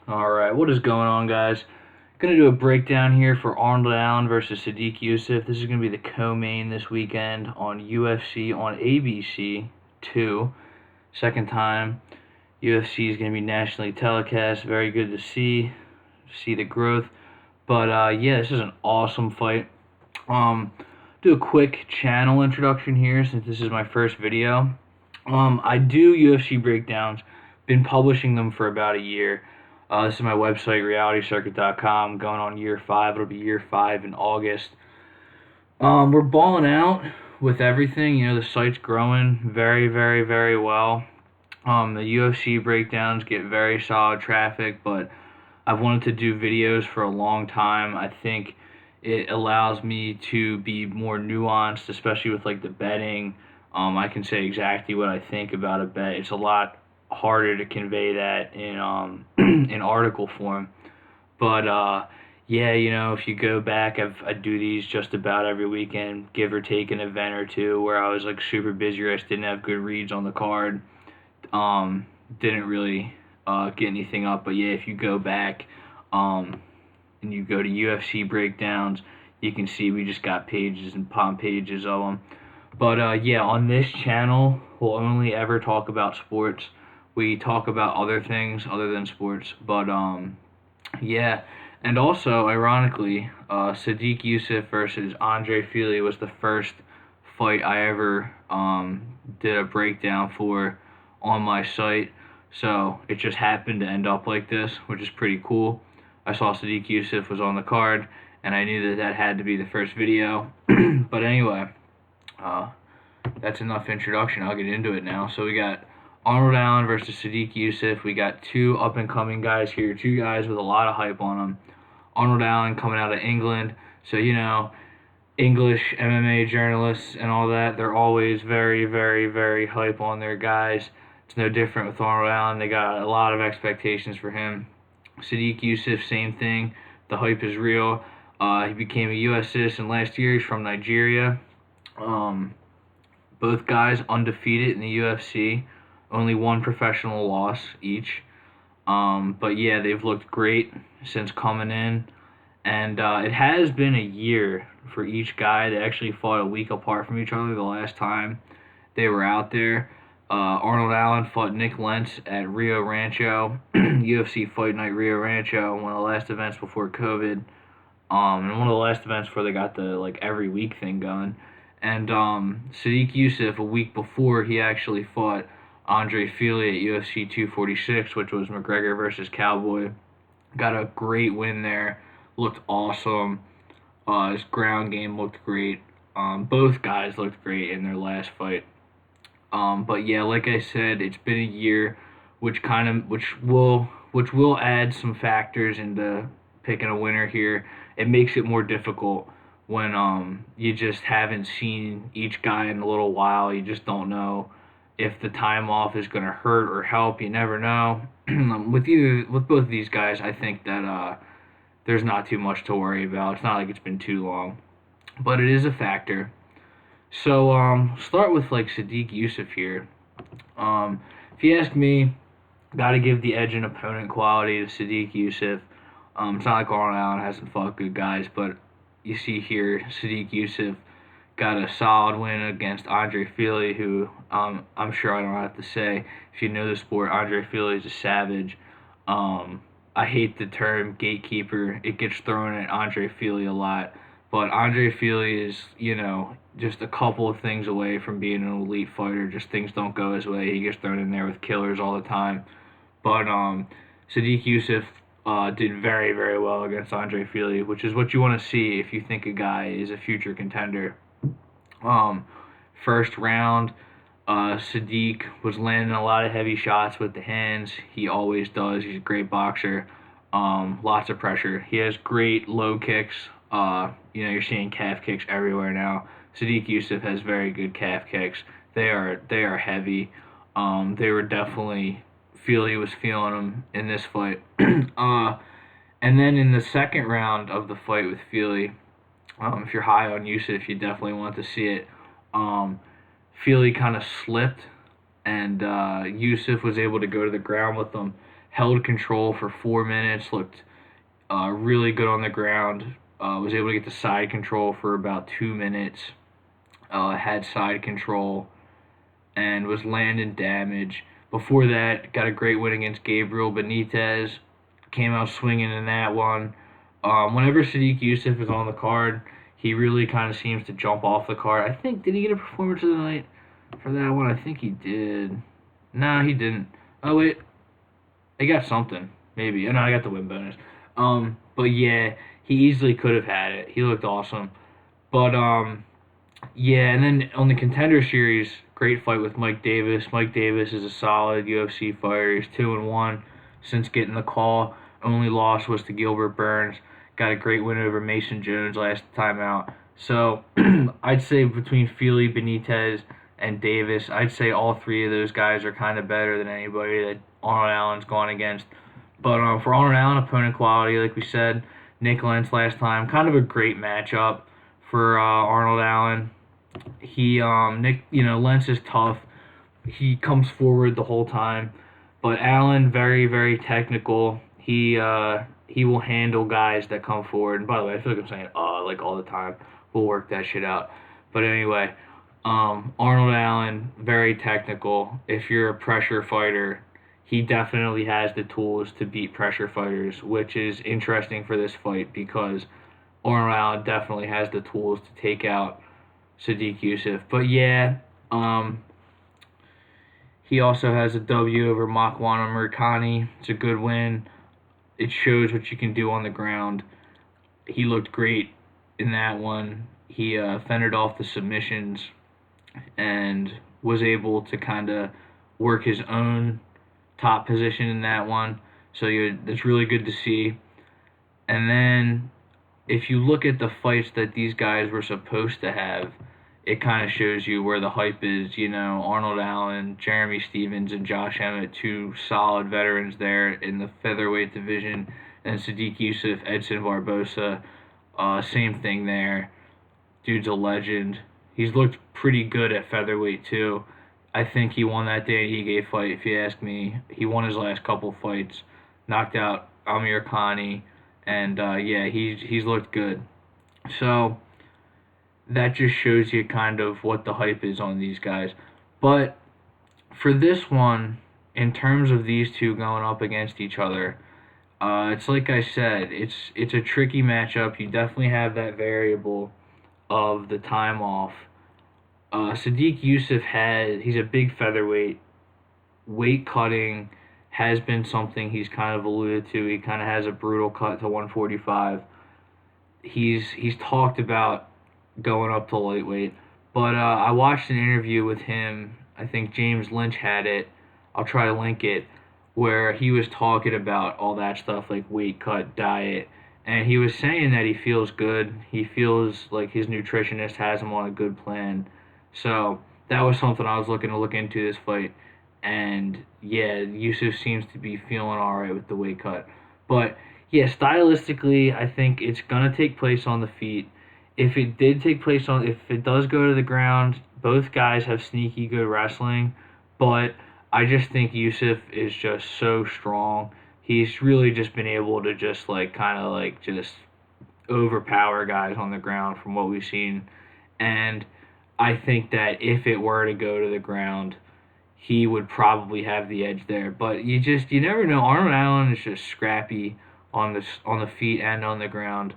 Alright, what is going on, guys? Gonna do a breakdown here for Arnold Allen versus Sodiq Yusuff. This is gonna be the co-main this weekend on UFC on ABC 2. Second time UFC is gonna be nationally telecast. Very good to see the growth. But yeah, this is an awesome fight. Um, do a quick channel introduction here since this is my first video. I do UFC breakdowns. Been publishing them for about a year. This is my website, realitycircuit.com, going on year 5. It'll be year 5 in August. We're balling out with everything. You know, the site's growing very, very, very well. The UFC breakdowns get very solid traffic, but I've wanted to do videos for a long time. I think it allows me to be more nuanced, especially with like the betting. I can say exactly what I think about a bet. It's a lot harder to convey that in in article form. But yeah, you know, if you go back, I do these just about every weekend, give or take an event or two where I was like super busy or I just didn't have good reads on the card. Didn't really get anything up. But yeah, if you go back and you go to UFC breakdowns, you can see we just got pages and palm pages of them. But yeah, on this channel, we'll only ever talk about sports. We talk about other things other than sports. But yeah, and also ironically, Sodiq Yusuff versus Andre Fili was the first fight I ever did a breakdown for on my site. So it just happened to end up like this, which is pretty cool. I saw Sodiq Yusuff was on the card, and I knew that that had to be the first video. But anyway, that's enough introduction. I'll get into it now. So we got Arnold Allen versus Sodiq Yusuff. We got two up-and-coming guys here, two guys with a lot of hype on them. Arnold Allen coming out of England, so you know, English MMA journalists and all that, they're always very, very, very hype on their guys. It's no different with Arnold Allen. They got a lot of expectations for him. Sodiq Yusuff, same thing. The hype is real. He became a U.S. citizen last year. He's from Nigeria. Both guys undefeated in the UFC. Only one professional loss each. But yeah, they've looked great since coming in. And it has been a year for each guy. They actually fought a week apart from each other the last time they were out there. Arnold Allen fought Nick Lentz at Rio Rancho, UFC Fight Night Rio Rancho, one of the last events before COVID, and one of the last events before they got the like every week thing going. And Sodiq Yusuff, a week before, he actually fought Andre Fili at UFC 246, which was McGregor versus Cowboy. Got a great win there. Looked awesome. His ground game looked great. Both guys looked great in their last fight. But yeah, like I said, it's been a year, which will add some factors into picking a winner here. It makes it more difficult when you just haven't seen each guy in a little while. You just don't know if the time off is gonna hurt or help. You never know. With both of these guys, I think that there's not too much to worry about. It's not like it's been too long, but it is a factor. So, start with like Sodiq Yusuff here. If you ask me, gotta give the edge in opponent quality to Sodiq Yusuff. It's not like Arnold Allen hasn't fought good guys, but you see here, Sodiq Yusuff got a solid win against Andre Fili, who I'm sure I don't have to say. If you know the sport, Andre Fili is a savage. I hate the term gatekeeper. It gets thrown at Andre Fili a lot. But Andre Fili is, you know, just a couple of things away from being an elite fighter. Just things don't go his way. He gets thrown in there with killers all the time. But Sodiq Yusuff did very, very well against Andre Fili, which is what you want to see if you think a guy is a future contender. First round, Sodiq was landing a lot of heavy shots with the hands. He always does. He's a great boxer. Lots of pressure. He has great low kicks. You know, you're seeing calf kicks everywhere now. Sodiq Yusuff has very good calf kicks. They are heavy. They were definitely Fili was feeling them in this fight. And then in the second round of the fight with Fili, if you're high on Yusuff, you definitely want to see it. Fili kind of slipped, and Yusuff was able to go to the ground with him, held control for 4 minutes, looked really good on the ground, was able to get the side control for about 2 minutes, had side control, and was landing damage. Before that, got a great win against Gabriel Benitez, came out swinging in that one. Whenever Sodiq Yusuff is on the card, he really kind of seems to jump off the card. I think, did he get a performance of the night for that one? I think he did. No, he didn't. Oh, wait. He got something. Maybe. Oh, no, I got the win bonus. But yeah, he easily could have had it. He looked awesome. But, yeah, and then on the Contender Series, great fight with Mike Davis. Mike Davis is a solid UFC fighter. He's 2-1 since getting the call. Only loss was to Gilbert Burns. Got a great win over Mason Jones last time out. So I'd say between Feely, Benitez, and Davis, I'd say all three of those guys are kind of better than anybody that Arnold Allen's gone against. But for Arnold Allen, opponent quality, like we said, Nick Lentz last time, kind of a great matchup for Arnold Allen. Lentz is tough. He comes forward the whole time, but Allen very, very technical. He will handle guys that come forward. And by the way, I feel like I'm saying like all the time. We'll work that shit out. But anyway, Arnold Allen, very technical. If you're a pressure fighter, he definitely has the tools to beat pressure fighters, which is interesting for this fight because Arnold Allen definitely has the tools to take out Sodiq Yusuff. But yeah, he also has a W over Makwan Amirkhani. It's a good win. It shows what you can do on the ground. He looked great in that one. He fended off the submissions and was able to kind of work his own top position in that one. So that's really good to see. And then if you look at the fights that these guys were supposed to have, it kind of shows you where the hype is. Arnold Allen, Jeremy Stevens, and Josh Emmett, two solid veterans there in the featherweight division. And Sodiq Yusuff, Edson Barbosa, same thing there. Dude's a legend. He's looked pretty good at featherweight too. I think he won that Dan Hige fight, if you ask me. He won his last couple fights, knocked out Amir Khani, and yeah, he's looked good. So that just shows you kind of what the hype is on these guys. But for this one, in terms of these two going up against each other, it's like I said, it's a tricky matchup. You definitely have that variable of the time off. Sodiq Yusuff he's a big featherweight. Weight cutting has been something he's kind of alluded to. He kind of has a brutal cut to 145. He's talked about going up to lightweight, but I watched an interview with him. I think James Lynch had it. I'll try to link it, where he was talking about all that stuff like weight cut, diet, and he was saying that he feels good. He feels like his nutritionist has him on a good plan. So that was something I was looking to look into this fight. And yeah, Yusuff seems to be feeling all right with the weight cut. But yeah, stylistically, I think it's gonna take place on the feet. If it does go to the ground, both guys have sneaky good wrestling. But I just think Yusuff is just so strong. He's really just been able to just just overpower guys on the ground from what we've seen. And I think that if it were to go to the ground, he would probably have the edge there. But you never know. Arnold Allen is just scrappy on the feet and on the ground.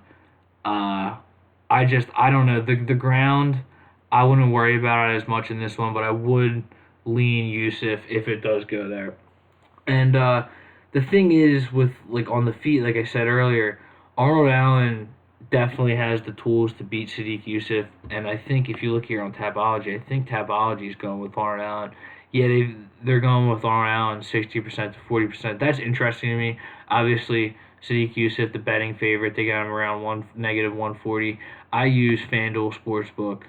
I don't know. The ground, I wouldn't worry about it as much in this one, but I would lean Yusuff if it does go there. And the thing is with on the feet, like I said earlier, Arnold Allen definitely has the tools to beat Sodiq Yusuff, and I think if you look here on Tapology, I think Tapology is going with Arnold Allen. Yeah, they're going with Arnold Allen 60% to 40%. That's interesting to me. Obviously, Sodiq Yusuff, the betting favorite, they got him around -140. I use FanDuel Sportsbook.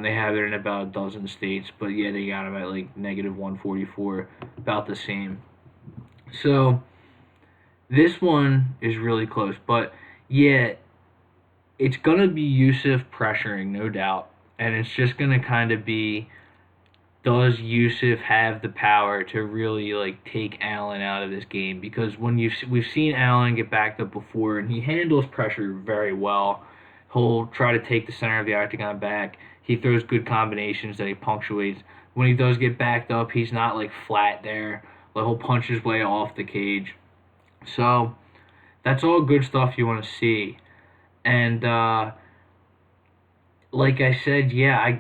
They have it in about a dozen states, but yeah, they got him at -144, about the same. So this one is really close, but yeah, it's going to be Yusuff pressuring, no doubt. And it's just going to kind of be does Yusuff have the power to really like take Allen out of this game? Because we've seen Allen get backed up before, and he handles pressure very well. He'll try to take the center of the octagon back. He throws good combinations that he punctuates. When he does get backed up, he's not like flat there. Like he'll punch his way off the cage. So that's all good stuff you want to see. And like I said, yeah,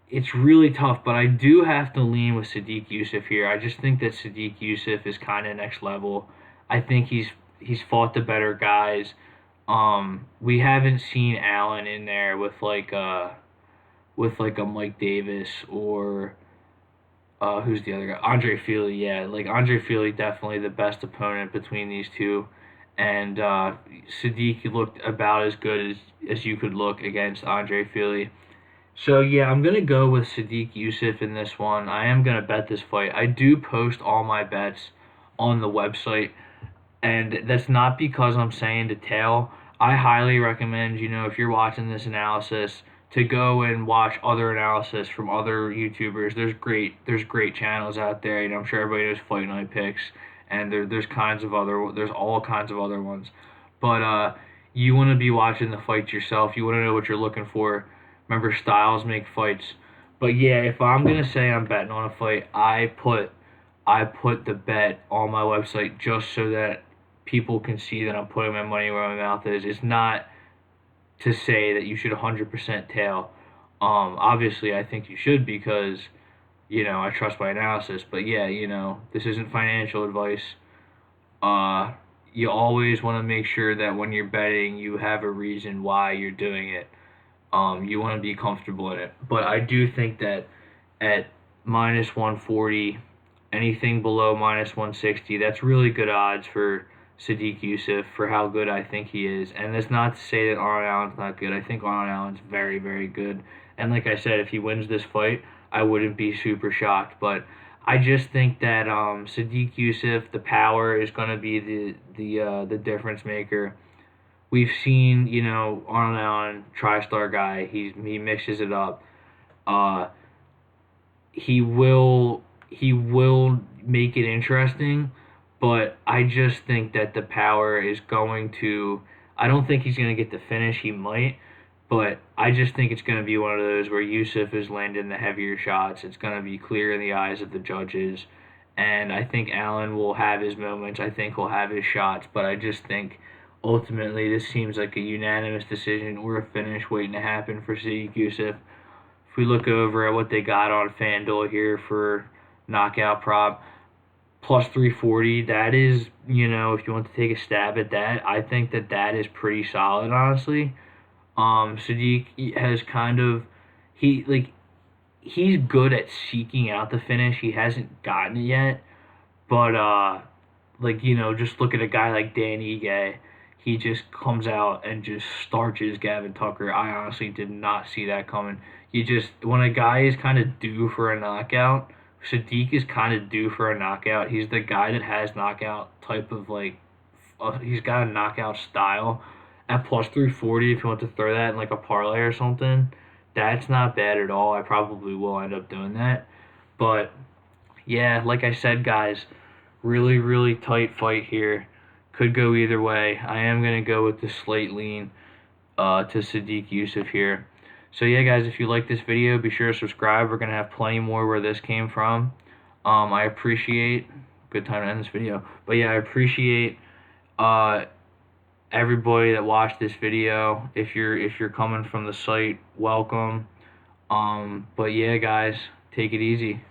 it's really tough, but I do have to lean with Sodiq Yusuff here. I just think that Sodiq Yusuff is kind of next level. I think he's fought the better guys. We haven't seen Allen in there with like a Mike Davis or who's the other guy? Andre Fili. Yeah, like Andre Fili, definitely the best opponent between these two. And Sodiq looked about as good as you could look against Andre Fili. So yeah, I'm gonna go with Sodiq Yusuff in this one. I am gonna bet this fight. I do post all my bets on the website, and that's not because I'm saying to tail. I highly recommend, if you're watching this analysis, to go and watch other analysis from other YouTubers. There's great channels out there. I'm sure everybody knows Fight Night Picks, and there's all kinds of other ones. But you want to be watching the fights yourself. You want to know what you're looking for. Remember, styles make fights. But yeah, if I'm gonna say I'm betting on a fight, I put the bet on my website just so that people can see that I'm putting my money where my mouth is. It's not to say that you should 100% tail. Obviously, I think you should because, I trust my analysis. But yeah, this isn't financial advice. You always want to make sure that when you're betting, you have a reason why you're doing it. You want to be comfortable in it. But I do think that at minus 140, anything below minus 160, that's really good odds for Sodiq Yusuff for how good I think he is. And that's not to say that Arnold Allen's not good. I think Arnold Allen's very, very good. And like I said, if he wins this fight, I wouldn't be super shocked. But I just think that Sodiq Yusuff, the power is going to be the difference maker. We've seen, Arnold Allen, TriStar guy. He mixes it up. He will make it interesting, but I just think that the power is going to. I don't think he's going to get the finish. He might, but I just think it's going to be one of those where Yusuff is landing the heavier shots. It's going to be clear in the eyes of the judges, and I think Allen will have his moments. I think he'll have his shots, but I just think ultimately this seems like a unanimous decision or a finish waiting to happen for Sodiq Yusuff. If we look over at what they got on FanDuel here for knockout prop, plus 340, that is, if you want to take a stab at that, I think that is pretty solid, honestly. Sodiq has he's good at seeking out the finish. He hasn't gotten it yet, but just look at a guy like Dan Ige. He just comes out and just starches Gavin Tucker. I honestly did not see that coming. When a guy is kind of due for a knockout, Sodiq is kind of due for a knockout. He's the guy that has knockout type of he's got a knockout style. At plus 340, if you want to throw that in like a parlay or something, that's not bad at all. I probably will end up doing that. But yeah, like I said, guys, really, really tight fight here. Could go either way. I am going to go with the slight lean to Sodiq Yusuff here. So yeah, guys, if you like this video, be sure to subscribe. We're going to have plenty more where this came from. I appreciate... Good time to end this video. But yeah, I appreciate everybody that watched this video. If you're coming from the site, welcome. But yeah, guys, take it easy.